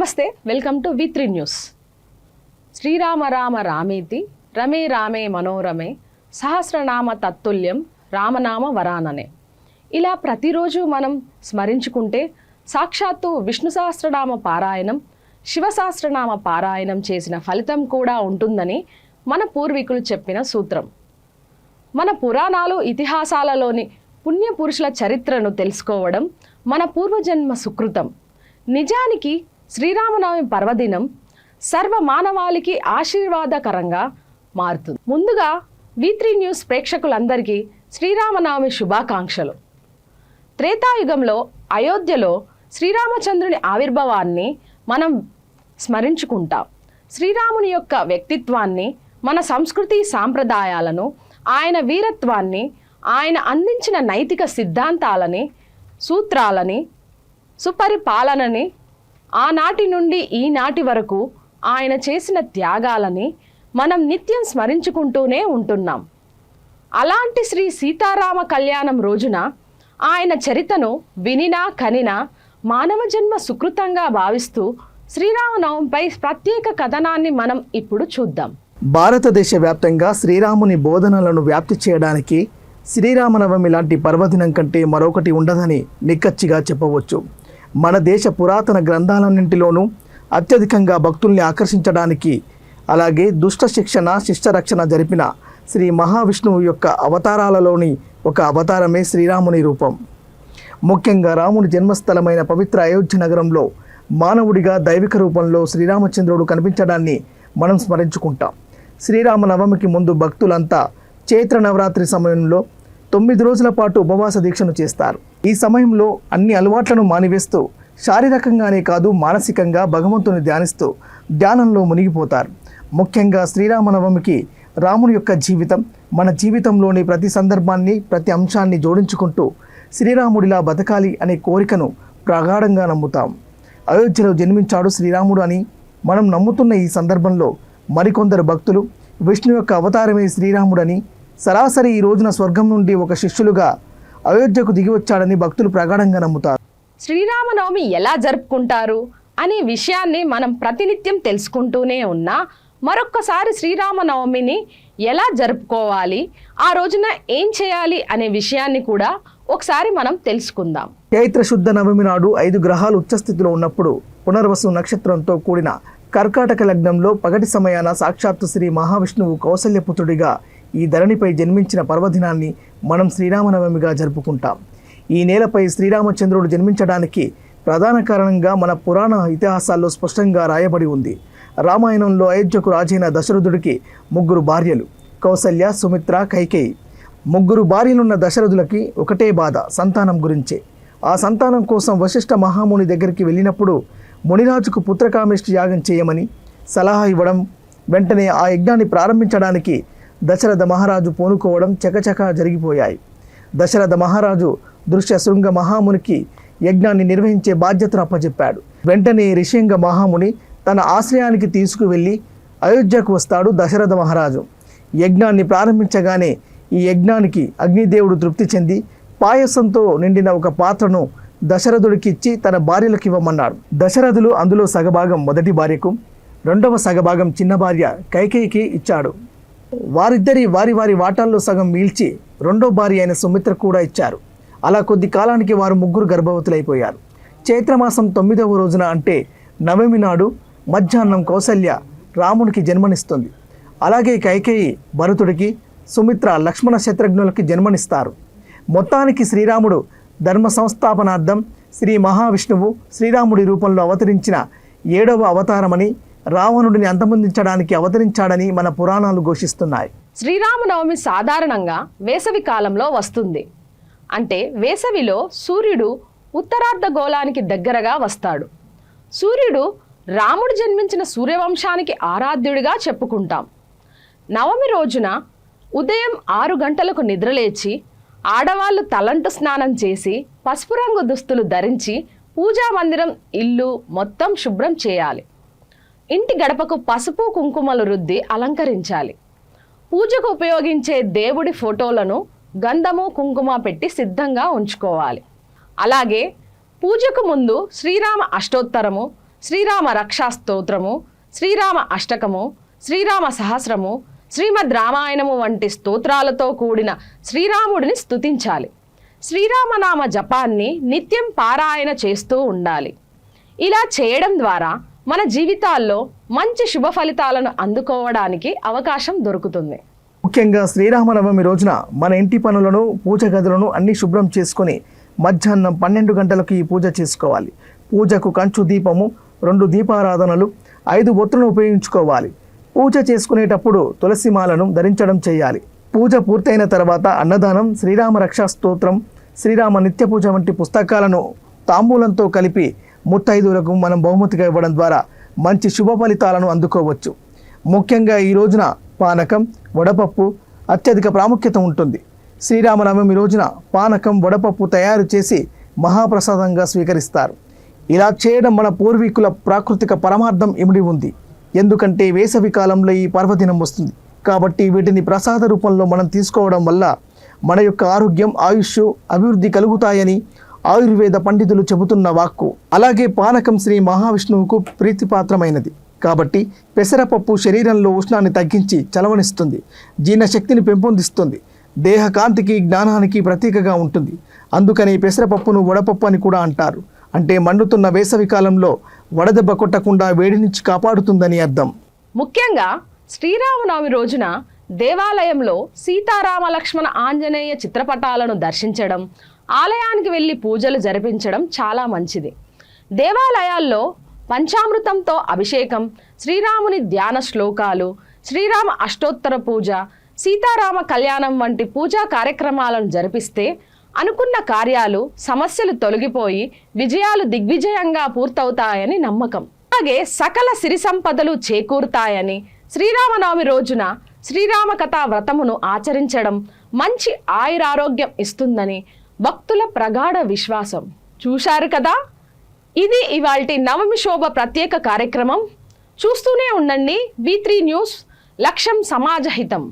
నమస్తే, welcome to V3 news. శ్రీరామ రామ రామేతి రమే రామే మనోరమే సహస్రనామ తత్తుల్యం రామనామ వరాననే. ఇలా ప్రతిరోజు మనం స్మరించుకుంటే సాక్షాత్తు విష్ణు సహస్రనామ పారాయణం, శివ సహస్రనామ పారాయణం చేసిన ఫలితం కూడా ఉంటుందని మన పూర్వీకులు చెప్పిన సూత్రం. మన పురాణాలు, ఇతిహాసాలలోని పుణ్యపురుషుల చరిత్రను తెలుసుకోవడం మన పూర్వజన్మ సుకృతం. నిజానికి శ్రీరామనవమి పర్వదినం సర్వ మానవాళికి ఆశీర్వాదకరంగా మారుతుంది. ముందుగా వి3 న్యూస్ ప్రేక్షకులందరికీ శ్రీరామనవమి శుభాకాంక్షలు. త్రేతాయుగంలో అయోధ్యలో శ్రీరామచంద్రుని ఆవిర్భావాన్ని మనం స్మరించుకుంటాం. శ్రీరాముని యొక్క వ్యక్తిత్వాన్ని, మన సంస్కృతి సాంప్రదాయాలను, ఆయన వీరత్వాన్ని, ఆయన అందించిన నైతిక సిద్ధాంతాలని, సూత్రాలని, సుపరిపాలనని, ఆనాటి నుండి ఈనాటి వరకు ఆయన చేసిన త్యాగాలని మనం నిత్యం స్మరించుకుంటూనే ఉంటున్నాం. అలాంటి శ్రీ సీతారామ కళ్యాణం రోజున ఆయన చరితను వినినా కనినా మానవ జన్మ సుకృతంగా భావిస్తూ శ్రీరామనవమిపై ప్రత్యేక కథనాన్ని మనం ఇప్పుడు చూద్దాం. భారతదేశ వ్యాప్తంగా శ్రీరాముని బోధనలను వ్యాప్తి చేయడానికి శ్రీరామనవమి లాంటి పర్వదినం కంటే మరొకటి ఉండదని నిక్కచ్చిగా చెప్పవచ్చు. మన దేశ పురాతన గ్రంథాలన్నింటిలోనూ అత్యధికంగా భక్తుల్ని ఆకర్షించడానికి, అలాగే దుష్ట శిక్షణ, శిష్టరక్షణ జరిపిన శ్రీ మహావిష్ణువు యొక్క అవతారాలలోని ఒక అవతారమే శ్రీరాముని రూపం. ముఖ్యంగా రాముని జన్మస్థలమైన పవిత్ర అయోధ్య నగరంలో మానవుడిగా దైవిక రూపంలో శ్రీరామచంద్రుడు కనిపించడాన్ని మనం స్మరించుకుంటాం. శ్రీరామనవమికి ముందు భక్తులంతా చైత్ర నవరాత్రి సమయంలో 9 రోజుల పాటు ఉపవాస దీక్షను చేస్తారు. ఈ సమయంలో అన్ని అలవాట్లను మానివేస్తూ శారీరకంగానే కాదు మానసికంగా భగవంతుని ధ్యానిస్తూ ధ్యానంలో మునిగిపోతారు. ముఖ్యంగా శ్రీరామనవమికి రాముని యొక్క జీవితం, మన జీవితంలోని ప్రతి సందర్భాన్ని, ప్రతి అంశాన్ని జోడించుకుంటూ శ్రీరాముడిలా బతకాలి అనే కోరికను ప్రగాఢంగా నమ్ముతాం. అయోధ్యలో జన్మించాడు శ్రీరాముడు అని మనం నమ్ముతున్న ఈ సందర్భంలో మరికొందరు భక్తులు విష్ణు యొక్క అవతారమే శ్రీరాముడని, సరాసరి ఈ రోజున స్వర్గం నుండి ఒక శిష్యులుగా అయోధ్యకు దిగి వచ్చాడని భక్తులు ప్రగాఢంగా నమ్ముతారు. శ్రీరామనవమి ఎలా జరుపుకుంటారు అనే విషయాన్ని మనం ప్రతినిత్యం తెలుసుకుంటూనే ఉన్నా, మరొక్కసారి శ్రీరామనవమిని ఎలా జరుపుకోవాలి, ఆ రోజున ఏం చేయాలి అనే విషయాన్ని కూడా ఒకసారి మనం తెలుసుకుందాం. చైత్ర శుద్ధ నవమి నాడు 5 గ్రహాలు ఉచ్చస్థితిలో ఉన్నప్పుడు పునర్వసు నక్షత్రంతో కూడిన కర్కాటక లగ్నంలో పగటి సమయాన సాక్షాత్తు శ్రీ మహావిష్ణువు కౌసల్యపుత్రుడిగా ఈ ధరణిపై జన్మించిన పర్వదినాన్ని మనం శ్రీరామనవమిగా జరుపుకుంటాం. ఈ నేలపై శ్రీరామచంద్రుడు జన్మించడానికి ప్రధాన కారణంగా మన పురాణ ఇతిహాసాల్లో స్పష్టంగా రాయబడి ఉంది. రామాయణంలో అయోధ్యకు రాజైన దశరథుడికి 3 భార్యలు, కౌసల్య, సుమిత్ర, కైకేయి. 3 భార్యలున్న దశరథులకి ఒకటే బాధ, సంతానం గురించే. ఆ సంతానం కోసం వశిష్ఠ మహాముని దగ్గరికి వెళ్ళినప్పుడు మునిరాజుకు పుత్రకామేష్టి యాగం చేయమని సలహా ఇవ్వడం, వెంటనే ఆ యజ్ఞాన్ని ప్రారంభించడానికి దశరథ మహారాజు పూనుకోవడం చకచకా జరిగిపోయాయి. దశరథ మహారాజు దృశ్య శృంగ మహామునికి యజ్ఞాన్ని నిర్వహించే బాధ్యతను అప్పచెప్పాడు. వెంటనే రిషింగ మహాముని తన ఆశ్రయానికి తీసుకువెళ్ళి అయోధ్యకు వస్తాడు దశరథ మహారాజు. యజ్ఞాన్ని ప్రారంభించగానే ఈ యజ్ఞానికి అగ్నిదేవుడు తృప్తి చెంది పాయసంతో నిండిన ఒక పాత్రను దశరథుడికి ఇచ్చి తన భార్యలకు ఇవ్వమన్నాడు. దశరథులు అందులో సగభాగం మొదటి భార్యకు, రెండవ సగభాగం చిన్న భార్య కైకేయికి ఇచ్చాడు. వారిద్దరి వారి వాటాల్లో సగం మీల్చి రెండో భార్య అయిన సుమిత్ర కూడా ఇచ్చారు. అలా కొద్ది కాలానికి వారు 3 గర్భవతులైపోయారు. చైత్రమాసం 9వ రోజున అంటే నవమి నాడు మధ్యాహ్నం కౌసల్య రామునికి జన్మనిస్తుంది. అలాగే కైకేయి భరతుడికి, సుమిత్ర లక్ష్మణ శత్రుఘ్నులకి జన్మనిస్తారు. మొత్తానికి శ్రీరాముడు ధర్మ సంస్థాపనార్థం శ్రీ మహావిష్ణువు శ్రీరాముడి రూపంలో అవతరించిన 7వ అవతారమని, రావణుడిని అంతమొందించడానికి అవతరించాడని మన పురాణాలు ఘోషిస్తున్నాయి. శ్రీరామనవమి సాధారణంగా వేసవి కాలంలో వస్తుంది. అంటే వేసవిలో సూర్యుడు ఉత్తరార్ధగోళానికి దగ్గరగా వస్తాడు. సూర్యుడు రాముడు జన్మించిన సూర్యవంశానికి ఆరాధ్యుడిగా చెప్పుకుంటాం. నవమి రోజున ఉదయం 6 గంటలకు నిద్రలేచి ఆడవాళ్ళు తలంటు స్నానం చేసి పసుపు రంగు దుస్తులు ధరించి పూజా మందిరం, ఇల్లు మొత్తం శుభ్రం చేయాలి. ఇంటి గడపకు పసుపు కుంకుమలు రుద్ది అలంకరించాలి. పూజకు ఉపయోగించే దేవుడి ఫోటోలను గంధము, కుంకుమ పెట్టి సిద్ధంగా ఉంచుకోవాలి. అలాగే పూజకు ముందు శ్రీరామ అష్టోత్తరము, శ్రీరామ రక్షా స్తోత్రము, శ్రీరామ అష్టకము, శ్రీరామ సహస్రము, శ్రీమద్ రామాయణము వంటి స్తోత్రాలతో కూడిన శ్రీరాముడిని స్తుతించాలి. శ్రీరామనామ జపాన్ని నిత్యం పారాయణ చేస్తూ ఉండాలి. ఇలా చేయడం ద్వారా మన జీవితాల్లో మంచి శుభ ఫలితాలను అందుకోవడానికి అవకాశం దొరుకుతుంది. ముఖ్యంగా శ్రీరామనవమి రోజున మన ఇంటి పనులను, పూజ గదులను అన్ని శుభ్రం చేసుకొని మధ్యాహ్నం 12 గంటలకు ఈ పూజ చేసుకోవాలి. పూజకు కంచు దీపము, 2 దీపారాధనలు, 5 ఒత్తులను ఉపయోగించుకోవాలి. పూజ చేసుకునేటప్పుడు తులసిమాలను ధరించడం చేయాలి. పూజ పూర్తయిన తర్వాత అన్నదానం, శ్రీరామ రక్షా స్తోత్రం, శ్రీరామ నిత్య పూజ వంటి పుస్తకాలను తాంబూలంతో కలిపి ముత్తైదువులకు మనం బహుమతిగా ఇవ్వడం ద్వారా మంచి శుభ ఫలితాలను అందుకోవచ్చు. ముఖ్యంగా ఈ రోజున పానకం, వడపప్పు అత్యధిక ప్రాముఖ్యత ఉంటుంది. శ్రీరామనవమి రోజున పానకం, వడపప్పు తయారు చేసి మహాప్రసాదంగా స్వీకరిస్తారు. ఇలా చేయడం మన పూర్వీకుల ప్రాకృతిక పరమార్థం ఇమిడి ఉంది. ఎందుకంటే వేసవి కాలంలో ఈ పర్వదినం వస్తుంది కాబట్టి వీటిని ప్రసాద రూపంలో మనం తీసుకోవడం వల్ల మన యొక్క ఆరోగ్యం, ఆయుష్, అభివృద్ధి కలుగుతాయని ఆయుర్వేద పండితులు చెబుతున్న వాక్కు. అలాగే పానకం శ్రీ మహావిష్ణువుకు ప్రీతిపాత్రమైనది కాబట్టి పెసరపప్పు శరీరంలో ఉష్ణాన్ని తగ్గించి చలవనిస్తుంది, జీర్ణశక్తిని పెంపొందిస్తుంది, దేహ కాంతికి, జ్ఞానానికి ప్రతీకగా ఉంటుంది. అందుకని పెసరపప్పును వడపప్పు అని కూడా అంటారు. అంటే మండుతున్న వేసవి కాలంలో వడదెబ్బ కొట్టకుండా వేడి నుంచి కాపాడుతుందని అర్థం. ముఖ్యంగా శ్రీరామనవమి రోజున దేవాలయంలో సీతారామ లక్ష్మణ ఆంజనేయ చిత్రపటాలను దర్శించడం, ఆలయానికి వెళ్ళి పూజలు జరిపించడం చాలా మంచిది. దేవాలయాల్లో పంచామృతంతో అభిషేకం, శ్రీరాముని ధ్యాన శ్లోకాలు, శ్రీరామ అష్టోత్తర పూజ, సీతారామ కళ్యాణం వంటి పూజా కార్యక్రమాలను జరిపిస్తే అనుకున్న కార్యాలు, సమస్యలు తొలగిపోయి విజయాలు దిగ్విజయంగా పూర్తవుతాయని నమ్మకం. అలాగే సకల సిరి సంపదలు చేకూరుతాయని, శ్రీరామనవమి రోజున శ్రీరామ కథా వ్రతమును ఆచరించడం మంచి ఆయురారోగ్యం ఇస్తుందని భక్తుల ప్రగాఢ విశ్వాసం. చూశారు కదా, ఇది ఇవాల్టి నవమి శోభ ప్రత్యేక కార్యక్రమం. చూస్తూనే ఉండండి V3 న్యూస్. లక్ష్యం సమాజహితం.